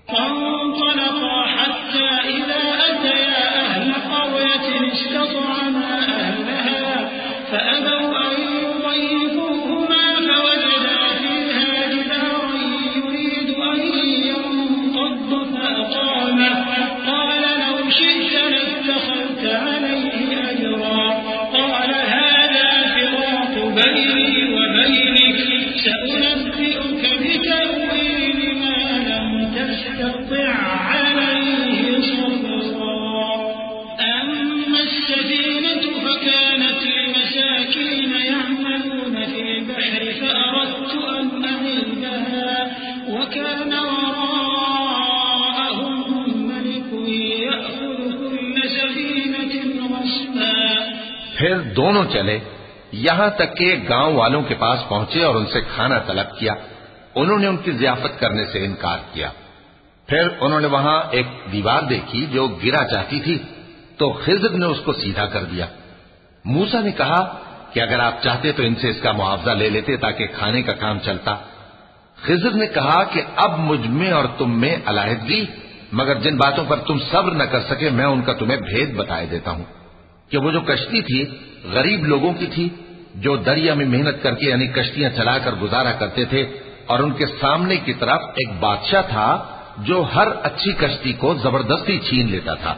فانطلقا حتى إذا أتيا أهل قرية استطعما أهلها فأبوا أن يضيفوهما فوجدا فيها جدارا يريد أن ينقض فأقامه. قال لو شئت لاتخذت عليه أجرا. قال هذا فراق بيني وبينك دونوں چلے یہاں تک کہ گاؤں والوں کے پاس پہنچے اور ان سے کھانا طلب کیا۔ انہوں نے ان کی ضیافت کرنے سے انکار کیا۔ پھر انہوں نے وہاں ایک دیوار دیکھی جو گرا چاہتی تھی، تو خضر نے اس کو سیدھا کر دیا۔ موسیٰ نے کہا کہ اگر آپ چاہتے تو ان سے اس کا معاوضہ لے لیتے تاکہ کھانے کا کام چلتا۔ خضر نے کہا کہ اب مجھ میں اور تم میں علیحدگی، مگر جن باتوں پر تم صبر نہ کر سکے میں ان کا تمہیں بھید بتائے دیتا ہوں کہ وہ جو کشتی تھی غریب لوگوں کی تھی جو دریا میں محنت کر کے یعنی کشتیاں چلا کر گزارا کرتے تھے، اور ان کے سامنے کی طرف ایک بادشاہ تھا جو ہر اچھی کشتی کو زبردستی چھین لیتا تھا،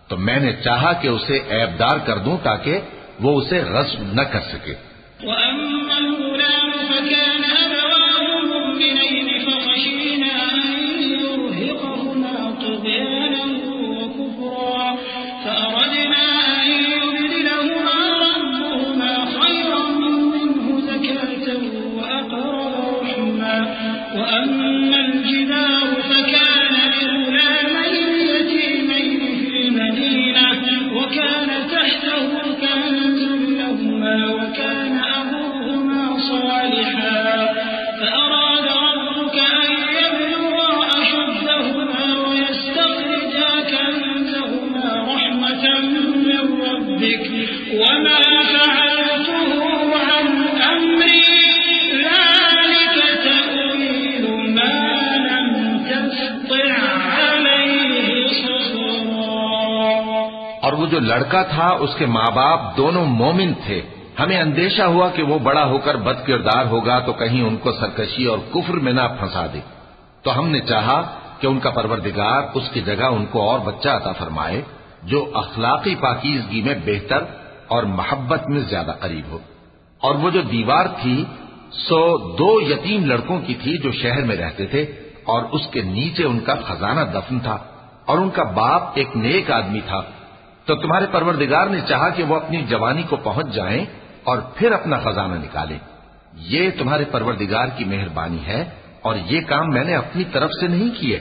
تو میں نے چاہا کہ اسے عیبدار کر دوں تاکہ وہ اسے غصب نہ کر سکے۔ وَأَمَّا الْغُلَامُ فَكَانَ أَبَوَاهُ مُؤْمِنَيْنِ فَخَشِينَا أَن يُرْهِقَهُمَا طُغْيَانًا وَكُفْرًا فَأَرَدْنَا أَن يُبْدِلَهُمَا رَبُّهُمَا خَيْرًا مِّنْهُ زَكَاةً وَأَقْرَبَ رُحْمًا وَأَمَّا الْجِدَارُ فَكَانَ لِغُلَامَيْنِ يَتِيمَيْنِ فِي الْمَدِينَةِ وَكَانَ تَحْتَهُ كَنزٌ لَّهُمَا وَكَانَ أَبُوهُمَا صَالِحًا فَأَرَادَ رَبُّكَ أَن يَبْلُغَا أَشُدَّهُمَا وَيَسْتَخْرِجَا كَنزَهُمَا رَحْمَةً مِّن رَّبِّكَ وَمَا فَعَلْتُهُ عَنْ أَمْرِي ذَلِكَ تَأْوِيلُ مَا لَمْ تَسْطِع عَلَيْهِ صَبْرًا۔ اور وہ جو لڑکا تھا اس کے ماں باپ دونوں مومن تھے، ہمیں اندیشہ ہوا کہ وہ بڑا ہو کر بد کردار ہوگا تو کہیں ان کو سرکشی اور کفر میں نہ پھنسا دے، تو ہم نے چاہا کہ ان کا پروردگار اس کی جگہ ان کو اور بچہ عطا فرمائے جو اخلاقی پاکیزگی میں بہتر اور محبت میں زیادہ قریب ہو۔ اور وہ جو دیوار تھی سو 2 یتیم لڑکوں کی تھی جو شہر میں رہتے تھے، اور اس کے نیچے ان کا خزانہ دفن تھا، اور ان کا باپ ایک نیک آدمی تھا۔ تو تمہارے پروردگار نے چاہا کہ وہ اپنی جوانی کو پہنچ جائیں اور پھر اپنا خزانہ نکالیں۔ یہ تمہارے پروردگار کی مہربانی ہے، اور یہ کام میں نے اپنی طرف سے نہیں کیے،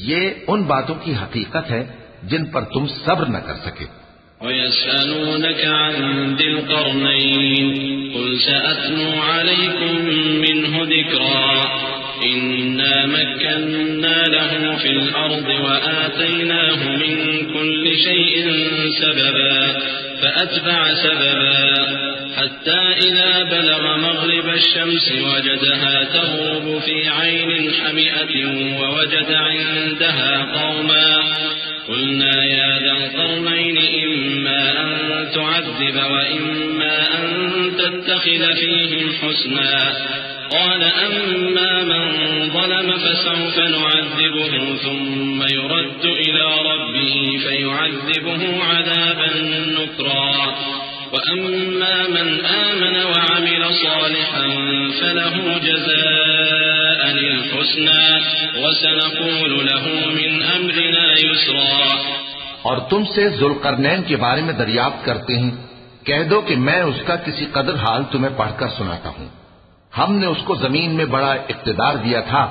یہ ان باتوں کی حقیقت ہے جن پر تم صبر نہ کر سکے۔ وَيَسْأَلُونَكَ عَنْ ذِي الْقَرْنَيْنِ قُلْ سَأَتْلُو عَلَيْكُمْ مِنْهُ ذِكْرًا إِنَّا مَكَّنَّا لَهُ فِي الْأَرْضِ وَآتَيْنَاهُ مِنْ كُلِّ شَيْءٍ سَبَبًا فَأَتْبَعَ سَبَبًا حَتَّى إِذَا بَلَغَ مَغْرِبَ الشَّمْسِ وَجَدَهَا تَغْرُبُ فِي عَيْنٍ حَمِئَةٍ وَوَجَدَ عِندَهَا قَوْمًا قُلْنَا يَا ذَا الْقَرْنَيْنِ إِمَّا أَن تُعَذِّبَ وَإِمَّا أَن تَتَّخِذَ فِيهِمْ حُسْنًا قال أما من ظلم فسوف نعذبه ثم يرد إلى ربه فيعذبه عذابا نكرا وأما من آمن وعمل صالحا فله جزاء الحسنى وسنقول له من أمرنا يسرا۔ اور تم سے ذوالقرنین کے بارے میں دریافت کرتے ہیں، کہہ دو کہ میں اس کا کسی قدر حال تمہیں پڑھ کر سناتا ہوں۔ ہم نے اس کو زمین میں بڑا اقتدار دیا تھا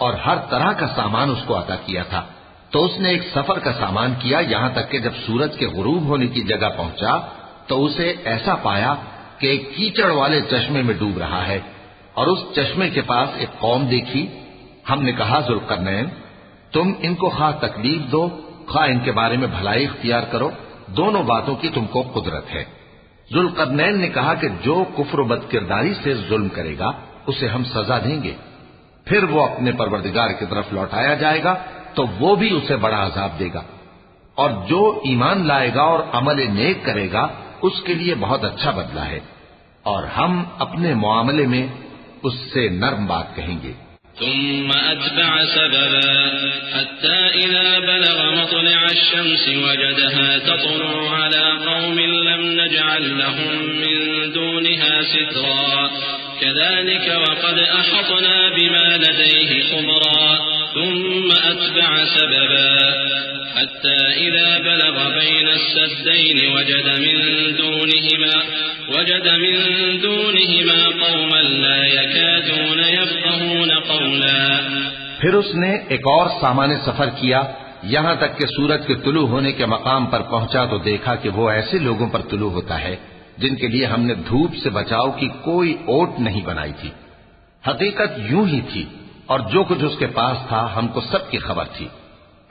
اور ہر طرح کا سامان اس کو عطا کیا تھا، تو اس نے ایک سفر کا سامان کیا یہاں تک کہ جب سورج کے غروب ہونے کی جگہ پہنچا تو اسے ایسا پایا کہ ایک کیچڑ والے چشمے میں ڈوب رہا ہے، اور اس چشمے کے پاس ایک قوم دیکھی۔ ہم نے کہا ذوالقرنین تم ان کو خواہ تکلیف دو خواہ ان کے بارے میں بھلائی اختیار کرو، دونوں باتوں کی تم کو قدرت ہے۔ ذوالقرنین نے کہا کہ جو کفر و بد کرداری سے ظلم کرے گا اسے ہم سزا دیں گے، پھر وہ اپنے پروردگار کی طرف لوٹایا جائے گا تو وہ بھی اسے بڑا عذاب دے گا، اور جو ایمان لائے گا اور عمل نیک کرے گا اس کے لیے بہت اچھا بدلہ ہے، اور ہم اپنے معاملے میں اس سے نرم بات کہیں گے۔ ثم أتبع سببا حتى إذا بلغ مطلع الشمس وجدها تطلع على قوم لم نجعل لهم من دونها سترا كذلك وقد أحطنا بما لديه خبرا ثم أتبع سببا حتى إذا بلغ بين السدين وجد من دونهما قوما لا يكادون يفقهون قولا۔ پھر اس نے ایک اور سامان سفر کیا یہاں تک کہ سورج کے طلوع ہونے کے مقام پر پہنچا تو دیکھا کہ وہ ایسے لوگوں پر طلوع ہوتا ہے جن کے لیے ہم نے دھوپ سے بچاؤ کی کوئی اوٹ نہیں بنائی تھی۔ حقیقت یوں ہی تھی، اور جو کچھ اس کے پاس تھا ہم کو سب کی خبر تھی۔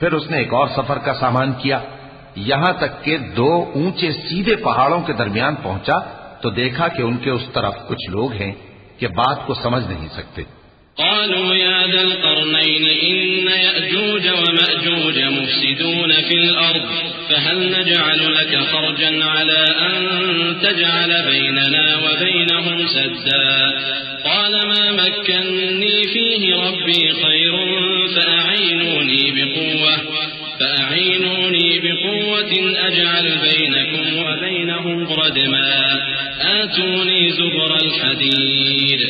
پھر اس نے ایک اور سفر کا سامان کیا، یہاں تک کہ 2 اونچے سیدھے پہاڑوں کے درمیان پہنچا تو دیکھا کہ ان کے اس طرف کچھ لوگ ہیں کہ بات کو سمجھ نہیں سکتے۔ قالوا يا ذا القرنين إن يأجوج ومأجوج مفسدون في الأرض فهل نجعل لك خرجا على أن تجعل بيننا وبينهم سدا قال ما مكنني فيه ربي خير فأعينوني بقوة أجعل بينكم وبينهم ردما آتوني زبر الحديد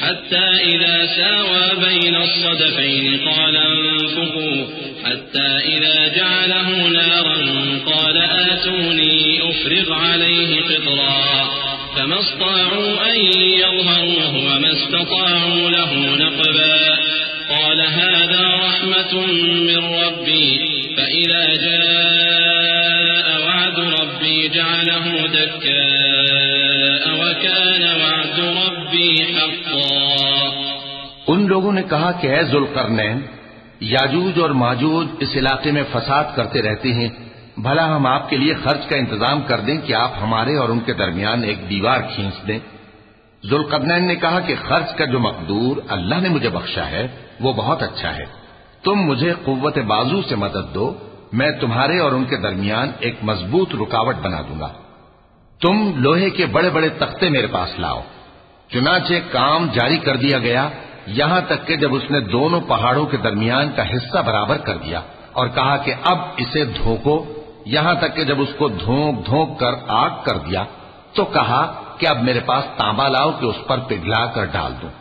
حتى إذا ساوى بين الصدفين قال انفخوا حتى إذا جعله نارا قال آتوني أفرغ عليه قطرا فما استطاعوا أن يظهروه وما استطاعوا له نقبا قال هذا رحمة من ربي فإذا جاء وعد ربي جعله دكاء وكان وعد ربي حقا۔ ان لوگوں نے کہا کہ اے ذوالقرنین، یاجوج اور ماجوج اس علاقے میں فساد کرتے رہتے ہیں، بھلا ہم آپ کے لیے خرچ کا انتظام کر دیں کہ آپ ہمارے اور ان کے درمیان ایک دیوار کھینچ دیں۔ ذوالقرنین نے کہا کہ خرچ کا جو مقدور اللہ نے مجھے بخشا ہے وہ بہت اچھا ہے، تم مجھے قوت بازو سے مدد دو، میں تمہارے اور ان کے درمیان ایک مضبوط رکاوٹ بنا دوں گا۔ تم لوہے کے بڑے بڑے تختے میرے پاس لاؤ۔ چنانچہ کام جاری کر دیا گیا، یہاں تک کہ جب اس نے دونوں پہاڑوں کے درمیان کا حصہ برابر کر دیا اور کہا کہ اب اسے دھوکو، یہاں تک کہ جب اس کو دھونک دھونک کر آگ کر دیا تو کہا کہ اب میرے پاس تانبا لاؤ کہ اس پر پگھلا کر ڈال دوں۔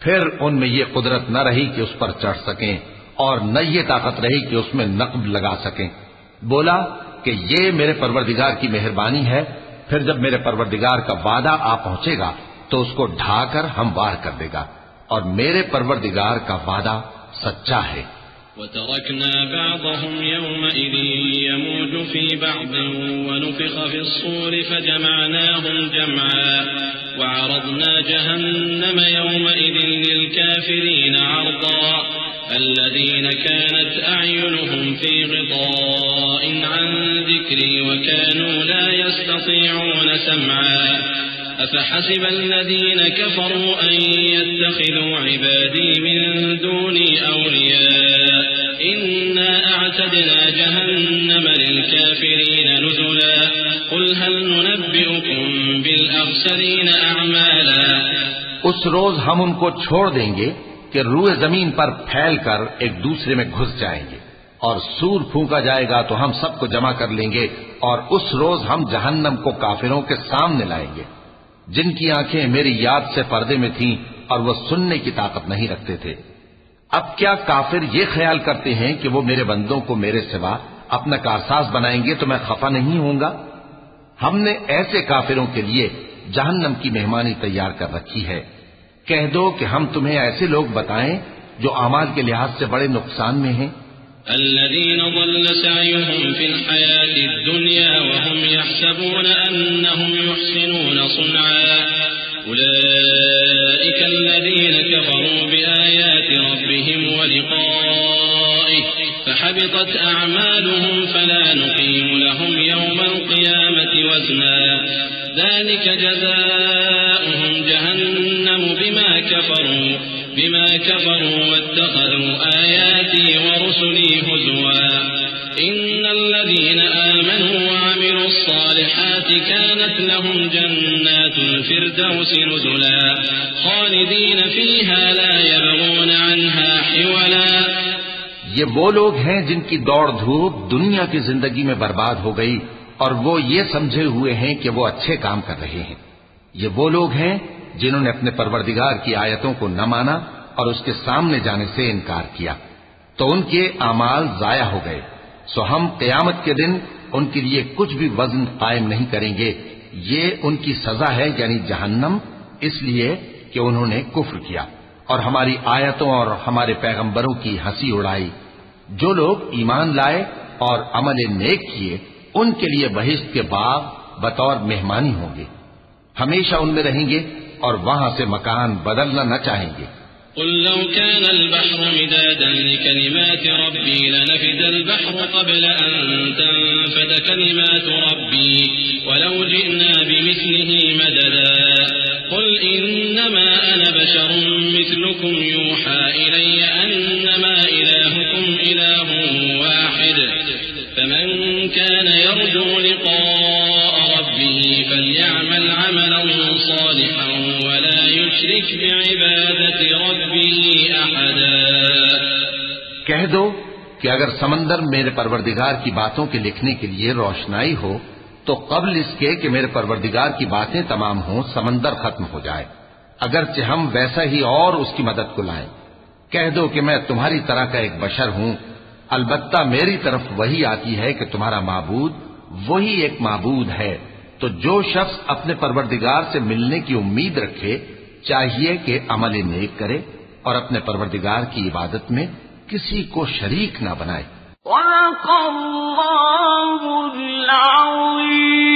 پھر ان میں یہ قدرت نہ رہی کہ اس پر چڑھ سکیں اور نہ یہ طاقت رہی کہ اس میں نقب لگا سکیں۔ بولا کہ یہ میرے پروردگار کی مہربانی ہے، پھر جب میرے پروردگار کا وعدہ آ پہنچے گا تو اس کو ڈھا کر ہموار کر دے گا، اور میرے پروردگار کا وعدہ سچا ہے۔ وتركنا بعضهم يومئذ يموج في بعض ونفخ في الصور فجمعناهم جمعا وعرضنا جهنم يومئذ للكافرين عرضا الذين كانت أعينهم في غطاء عن ذكري وكانوا لا يستطيعون سمعا أفحسب الذين كفروا أن يتخذوا عبادي من دوني أولياء إنا أعتدنا جهنم للكافرين نزلا قل هل ننبئكم بالأخسرين أعمالا۔ اس روز ہم ان کو چھوڑ دیں گے کہ روئے زمین پر پھیل کر ایک دوسرے میں گھس جائیں گے، اور سور پھونکا جائے گا تو ہم سب کو جمع کر لیں گے، اور اس روز ہم جہنم کو کافروں کے سامنے لائیں گے جن کی آنکھیں میری یاد سے پردے میں تھیں اور وہ سننے کی طاقت نہیں رکھتے تھے۔ اب کیا کافر یہ خیال کرتے ہیں کہ وہ میرے بندوں کو میرے سوا اپنا کارساز بنائیں گے تو میں خفا نہیں ہوں گا؟ ہم نے ایسے کافروں کے لیے جہنم کی مہمانی تیار کر رکھی ہے۔ کہہ دو کہ ہم تمہیں ایسے لوگ بتائیں جو اعمال کے لحاظ سے بڑے نقصان میں ہیں۔ الذين ضل سعيهم في الحياة الدنيا وهم يحسبون أنهم يحسنون صنعا أولئك الذين كفروا بآيات ربهم ولقائه فحبطت أعمالهم فلا نقيم لهم يوم القيامة وزنا ذلك جزاؤهم جهنم بما كفروا واتخذوا آياتي ورسلي هزوا إن الذين آمنوا وعملوا الصالحات كانت لهم جنات الفردوس نزلا خالدين فيها لا يبغون عنها حولا۔ یہ وہ لوگ ہیں جن کی دوڑ دھوپ دنیا کی زندگی میں برباد ہو گئی اور وہ یہ سمجھے ہوئے ہیں کہ وہ اچھے کام کر رہے ہیں۔ یہ وہ لوگ ہیں جنہوں نے اپنے پروردگار کی آیتوں کو نہ مانا اور اس کے سامنے جانے سے انکار کیا، تو ان کے اعمال ضائع ہو گئے، سو ہم قیامت کے دن ان کے لیے کچھ بھی وزن قائم نہیں کریں گے۔ یہ ان کی سزا ہے یعنی جہنم، اس لیے کہ انہوں نے کفر کیا اور ہماری آیتوں اور ہمارے پیغمبروں کی ہنسی اڑائی۔ جو لوگ ایمان لائے اور عمل نیک کیے ان کے لیے بہشت کے باغ بطور مہمانی ہوں گے، ہمیشہ ان میں رہیں گے اور وہاں سے مکان بدلنا نہ چاہیں گے۔ قل لو كان البحر مدادا لكلمات ربي لنفد البحر قبل أن تنفد كلمات ربي ولو جئنا بمثله مددا قل إنما أنا بشر مثلكم يوحى إلي أنما إلهكم إله واحد فمن كان يرجو لقاء ربه فليعمل عملا صالحا ولا يشرك بعبادة ربه أحدا۔ کہہ دو کہ اگر سمندر میرے پروردگار کی باتوں کے لکھنے کے لیے روشنائی ہو تو قبل اس کے کہ میرے پروردگار کی باتیں تمام ہوں سمندر ختم ہو جائے، اگرچہ ہم ویسا ہی اور اس کی مدد کو لائیں۔ کہہ دو کہ میں تمہاری طرح کا ایک بشر ہوں، البتہ میری طرف وہی آتی ہے کہ تمہارا معبود وہی ایک معبود ہے، تو جو شخص اپنے پروردگار سے ملنے کی امید رکھے چاہیے کہ عمل نیک کرے اور اپنے پروردگار کی عبادت میں کسی کو شریک نہ بنائے۔ وَلَقَ اللَّهُ الْعَظِيمُ۔